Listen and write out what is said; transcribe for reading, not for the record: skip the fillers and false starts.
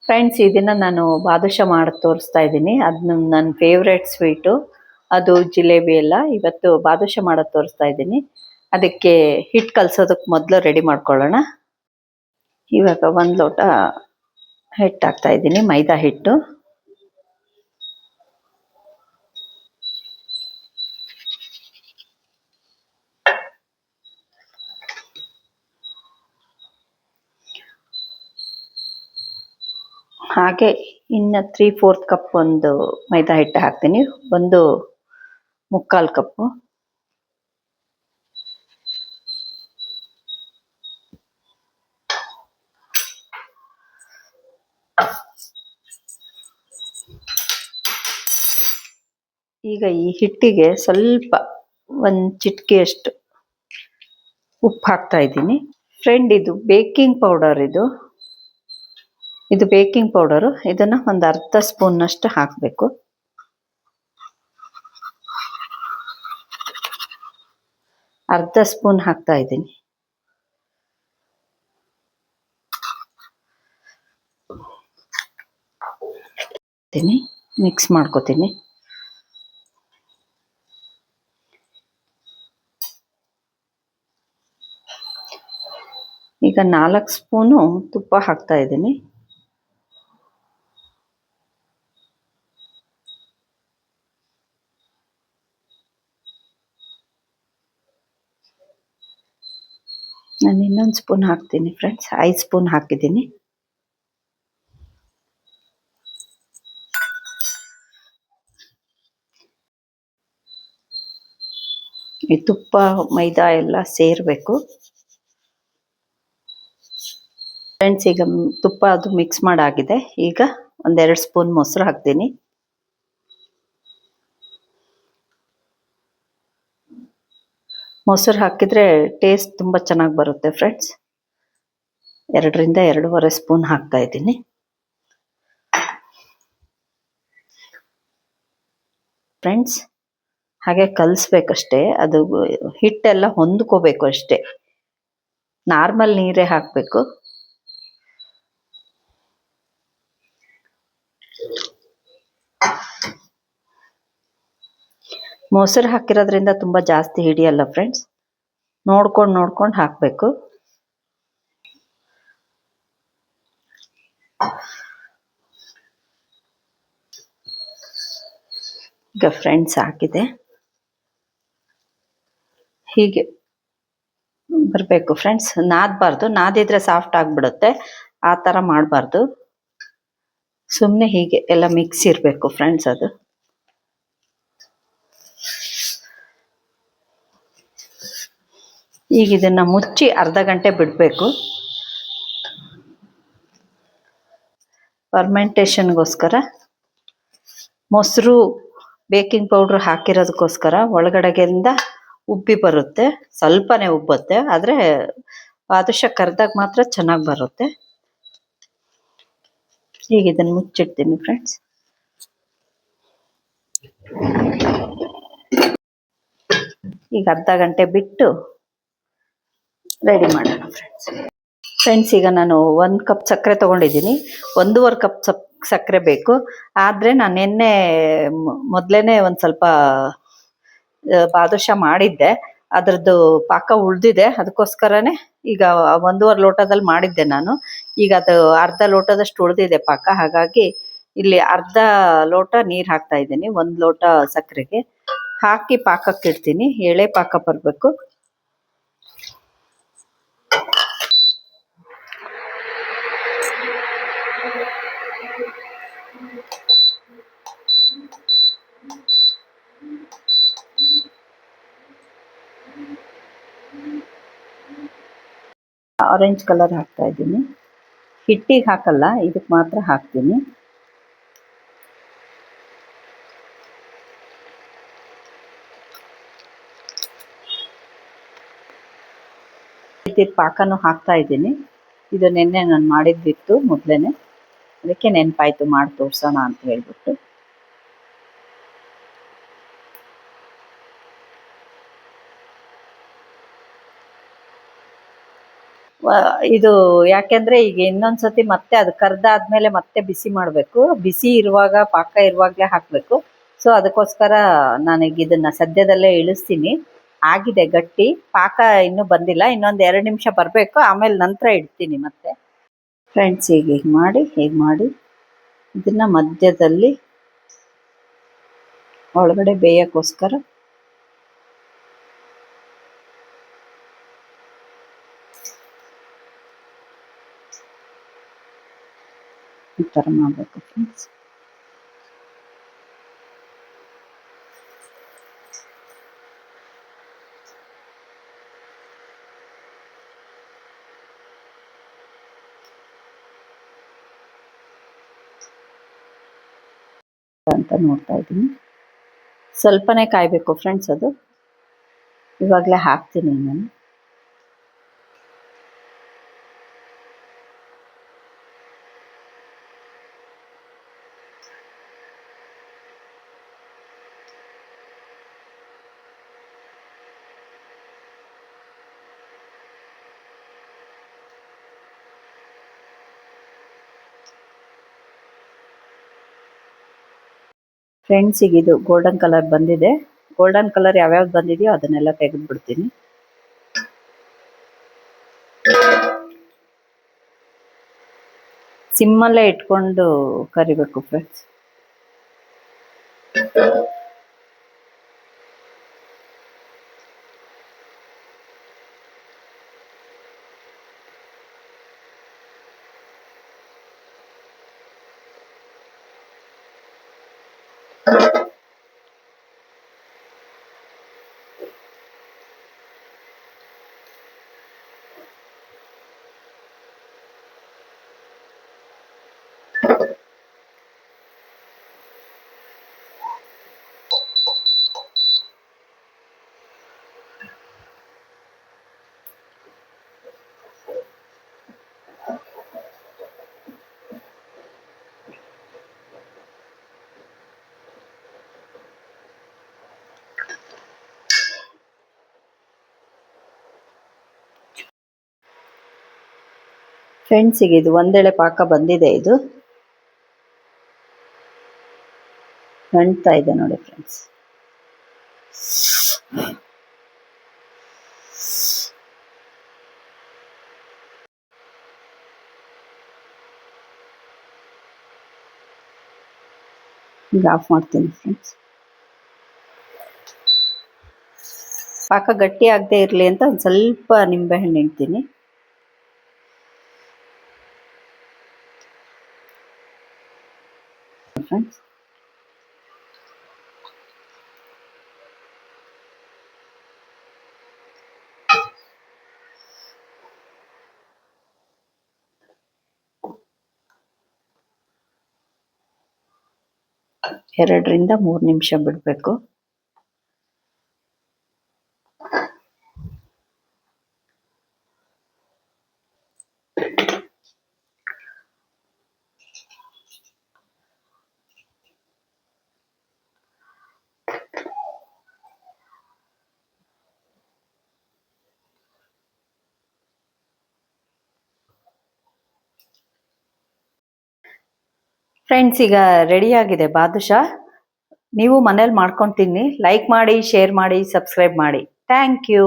Friends, ಇದನ್ನ ನಾನು ಬಾದುಷಾ ಮಾಡಿ ತೋರಿಸ್ತಾ ಇದ್ದೀನಿ. ಅದು ನನ್ನ ಫೇವ್ರೆಟ್ ಸ್ವೀಟು. ಅದು ಜಿಲೇಬಿ ಎಲ್ಲ. ಇವತ್ತು ಬಾದುಷಾ ಮಾಡೋದು ತೋರಿಸ್ತಾ ಇದ್ದೀನಿ. ಅದಕ್ಕೆ ಹಿಟ್ಟು ಕಲಸೋದಕ್ಕೆ ಮೊದಲು ರೆಡಿ ಮಾಡ್ಕೊಳ್ಳೋಣ. ಇವಾಗ 1 ಲೋಟ ಹಿಟ್ಟು ಹಾಕ್ತಾ ಇದ್ದೀನಿ, ಮೈದಾ ಹಿಟ್ಟು. ಹಾಗೆ ಇನ್ನು 3/4 ಕಪ್ ಒಂದು ಮೈದಾ ಹಿಟ್ಟು ಹಾಕ್ತೀನಿ. ಒಂದು 3/4 ಕಪ್ಪು. ಈಗ ಈ ಹಿಟ್ಟಿಗೆ ಸ್ವಲ್ಪ ಒಂದು ಚಿಟಿಕೆಯಷ್ಟು ಉಪ್ಪು ಹಾಕ್ತಾ ಇದ್ದೀನಿ. ಫ್ರೆಂಡ್, ಇದು ಬೇಕಿಂಗ್ ಪೌಡರ್. ಇದು ಬೇಕಿಂಗ್ ಪೌಡರು. ಇದನ್ನು ಒಂದು ಅರ್ಧ ಸ್ಪೂನ್ನಷ್ಟು ಹಾಕಬೇಕು. ಅರ್ಧ ಸ್ಪೂನ್ ಹಾಕ್ತಾ ಇದ್ದೀನಿ. ಮಿಕ್ಸ್ ಮಾಡ್ಕೋತೀನಿ. ಈಗ 4 ಸ್ಪೂನು ತುಪ್ಪ ಹಾಕ್ತಾ ಇದ್ದೀನಿ. ನಾನು ಇನ್ನೊಂದು ಸ್ಪೂನ್ ಹಾಕ್ತೀನಿ ಫ್ರೆಂಡ್ಸ್. 5 ಸ್ಪೂನ್ ಹಾಕಿದ್ದೀನಿ. ಈ ತುಪ್ಪ ಮೈದಾ ಎಲ್ಲ ಸೇರಬೇಕು ಫ್ರೆಂಡ್ಸ್. ಈಗ ತುಪ್ಪ ಅದು ಮಿಕ್ಸ್ ಮಾಡಾಗಿದೆ. ಈಗ 1-2 ಸ್ಪೂನ್ ಮೊಸರು ಹಾಕ್ತೀನಿ. ಮೊಸರು ಹಾಕಿದರೆ ಟೇಸ್ಟ್ ತುಂಬ ಚೆನ್ನಾಗಿ ಬರುತ್ತೆ ಫ್ರೆಂಡ್ಸ್. 2ರಿಂದ 2.5 ಸ್ಪೂನ್ ಹಾಕ್ತಾ ಇದ್ದೀನಿ. ಫ್ರೆಂಡ್ಸ್, ಹಾಗೆ ಕಲಿಸ್ಬೇಕಷ್ಟೇ. ಅದು ಹಿಟ್ಟೆಲ್ಲ ಹೊಂದ್ಕೋಬೇಕು ಅಷ್ಟೇ. ನಾರ್ಮಲ್ ನೀರೇ ಹಾಕಬೇಕು. ಮೊಸರು ಹಾಕಿರೋದ್ರಿಂದ ತುಂಬ ಜಾಸ್ತಿ ಹಿಡಿಯಲ್ಲ ಫ್ರೆಂಡ್ಸ್. ನೋಡ್ಕೊಂಡು ಹಾಕಬೇಕು. ಈಗ ಫ್ರೆಂಡ್ಸ್ ಹಾಕಿದೆ. ಹೀಗೆ ಬರಬೇಕು ಫ್ರೆಂಡ್ಸ್. ನಾದಬಾರ್ದು. ನಾದಿದ್ರೆ ಸಾಫ್ಟ್ ಆಗಿಬಿಡುತ್ತೆ. ಆ ಥರ ಮಾಡಬಾರ್ದು. ಸುಮ್ಮನೆ ಹೀಗೆ ಎಲ್ಲ ಮಿಕ್ಸ್ ಇರಬೇಕು ಫ್ರೆಂಡ್ಸ್. ಅದು ಈಗ ಇದನ್ನು ಮುಚ್ಚಿ ಅರ್ಧ ಗಂಟೆ ಬಿಡಬೇಕು. ಫರ್ಮೆಂಟೇಷನ್ಗೋಸ್ಕರ ಮೊಸರು ಬೇಕಿಂಗ್ ಪೌಡ್ರ್ ಹಾಕಿರೋದಕ್ಕೋಸ್ಕರ ಒಳಗಡೆಗಿಂದ ಉಬ್ಬಿ ಬರುತ್ತೆ. ಸ್ವಲ್ಪನೇ ಉಬ್ಬುತ್ತೆ, ಆದರೆ ಬಾದುಷಾ ಕರೆದಾಗ ಮಾತ್ರ ಚೆನ್ನಾಗಿ ಬರುತ್ತೆ. ಈಗ ಇದನ್ನು ಮುಚ್ಚಿಡ್ತೀನಿ ಫ್ರೆಂಡ್ಸ್. ಈಗ ಅರ್ಧ ಗಂಟೆ ಬಿಟ್ಟು ರೆಡಿ ಮಾಡೋಣ ಫ್ರೆಂಡ್ಸ್. ಈಗ ನಾನು 1 ಕಪ್ ಸಕ್ಕರೆ ತೊಗೊಂಡಿದ್ದೀನಿ. 1.5 ಕಪ್ ಸಕ್ಕರೆ ಬೇಕು. ಆದರೆ ನಾನು ನಿನ್ನೆ ಮೊದಲೇ ಒಂದು ಸ್ವಲ್ಪ ಬಾದುಷಾ ಮಾಡಿದ್ದೆ. ಅದರದ್ದು ಪಾಕ ಉಳಿದಿದೆ. ಅದಕ್ಕೋಸ್ಕರನೇ ಈಗ 1.5 ಲೋಟದಲ್ಲಿ ಮಾಡಿದ್ದೆ ನಾನು. ಈಗ ಅದು ಅರ್ಧ ಲೋಟದಷ್ಟು ಉಳಿದಿದೆ ಪಾಕ. ಹಾಗಾಗಿ ಇಲ್ಲಿ ಅರ್ಧ ಲೋಟ ನೀರು ಹಾಕ್ತಾ ಇದ್ದೀನಿ 1 ಲೋಟ ಸಕ್ಕರೆಗೆ. ಹಾಕಿ ಪಾಕಕ್ಕೆ ಇಡ್ತೀನಿ. ಎಳೆ ಪಾಕ ಬರಬೇಕು. ಆರೆಂಜ್ ಕಲರ್ ಹಾಕ್ತಾ ಇದ್ದೀನಿ. ಹಿಟ್ಟಿಗೆ ಹಾಕಲ್ಲ, ಇದಕ್ಕೆ ಮಾತ್ರ ಹಾಕ್ತೀನಿ. ಪಾಕನೂ ಹಾಕ್ತಾ ಇದ್ದೀನಿ. ಇದು ನಿನ್ನೆ ನಾನು ಮಾಡಿದ್ದಿತ್ತು ಮೊದಲೇ. ಅದಕ್ಕೆ ನೆನಪಾಯಿತು ಮಾಡಿ ತೋರಿಸೋಣ ಅಂತ ಹೇಳ್ಬಿಟ್ಟು. ಇದು ಯಾಕೆಂದ್ರೆ ಈಗ ಇನ್ನೊಂದ್ಸತಿ ಮತ್ತೆ ಅದು ಕರ್ದಾದ್ಮೇಲೆ ಮತ್ತೆ ಬಿಸಿ ಮಾಡಬೇಕು. ಬಿಸಿ ಇರುವಾಗ ಪಾಕ ಇರುವಾಗಲೇ ಹಾಕಬೇಕು. ಸೊ ಅದಕ್ಕೋಸ್ಕರ ನಾನೀಗ ಇದನ್ನ ಸದ್ಯದಲ್ಲೇ ಇಳಿಸ್ತೀನಿ. ಆಗಿದೆ ಗಟ್ಟಿ, ಪಾಕ ಇನ್ನೂ ಬಂದಿಲ್ಲ. ಇನ್ನೊಂದು 2 ನಿಮಿಷ ಬರಬೇಕು, ಆಮೇಲೆ ನಂತರ ಇಡ್ತೀನಿ ಮತ್ತೆ. ಫ್ರೆಂಡ್ಸ್, ಹೀಗೆ ಮಾಡಿ ಇದನ್ನ ಮಧ್ಯದಲ್ಲಿ ಒಳಗಡೆ ಬೇಯಕ್ಕೋಸ್ಕರ ಈ ಥರ ಮಾಡಬೇಕು ಫ್ರೆಂಡ್ಸ್. ಅಂತ ನೋಡ್ತಾ ಇದ್ದೀನಿ. ಸ್ವಲ್ಪನೇ ಕಾಯಬೇಕು ಫ್ರೆಂಡ್ಸ್. ಅದು ಇವಾಗಲೇ ಹಾಕ್ತೀನಿ ನಾನು. ಫ್ರೆಂಡ್ಸ್, ಈಗ ಇದು ಗೋಲ್ಡನ್ ಕಲರ್ ಬಂದಿದೆ. ಗೋಲ್ಡನ್ ಕಲರ್ ಯಾವ್ಯಾವ್ದು ಬಂದಿದೆಯೋ ಅದನ್ನೆಲ್ಲ ತೆಗೆದು ಬಿಡ್ತೀನಿ. ಸಿಮ್ಮಲ್ಲೇ ಇಟ್ಕೊಂಡು ಕರಿಬೇಕು ಫ್ರೆಂಡ್ಸ್. ಫ್ರೆಂಡ್ಸ್, ಈಗ ಇದು ಒಂದೆಳೆ ಪಾಕ ಬಂದಿದೆ. ಇದು ಗಂಟ್ತಾ ಇದೆ ನೋಡಿ ಫ್ರೆಂಡ್ಸ್. ಈಗ ಆಫ್ ಮಾಡ್ತೀನಿ ಫ್ರೆಂಡ್ಸ್. ಪಾಕ ಗಟ್ಟಿ ಆಗದೆ ಇರಲಿ ಅಂತ ಒಂದು ಸ್ವಲ್ಪ ನಿಂಬೆಹಣ್ಣು ಇಡ್ತೀನಿ. ಫ್ರೆಂಡ್ಸ್, ಎರಡರಿಂದ 3 ನಿಮಿಷ ಬಿಡಬೇಕು. ಫ್ರೆಂಡ್ಸ್, ಈಗ ರೆಡಿಯಾಗಿದೆ ಬಾದುಷಾ. ನೀವು ಮನೇಲಿ ಮಾಡ್ಕೊಂಡು ತಿನ್ನಿ. ಲೈಕ್ ಮಾಡಿ, ಶೇರ್ ಮಾಡಿ, ಸಬ್ಸ್ಕ್ರೈಬ್ ಮಾಡಿ. Thank you.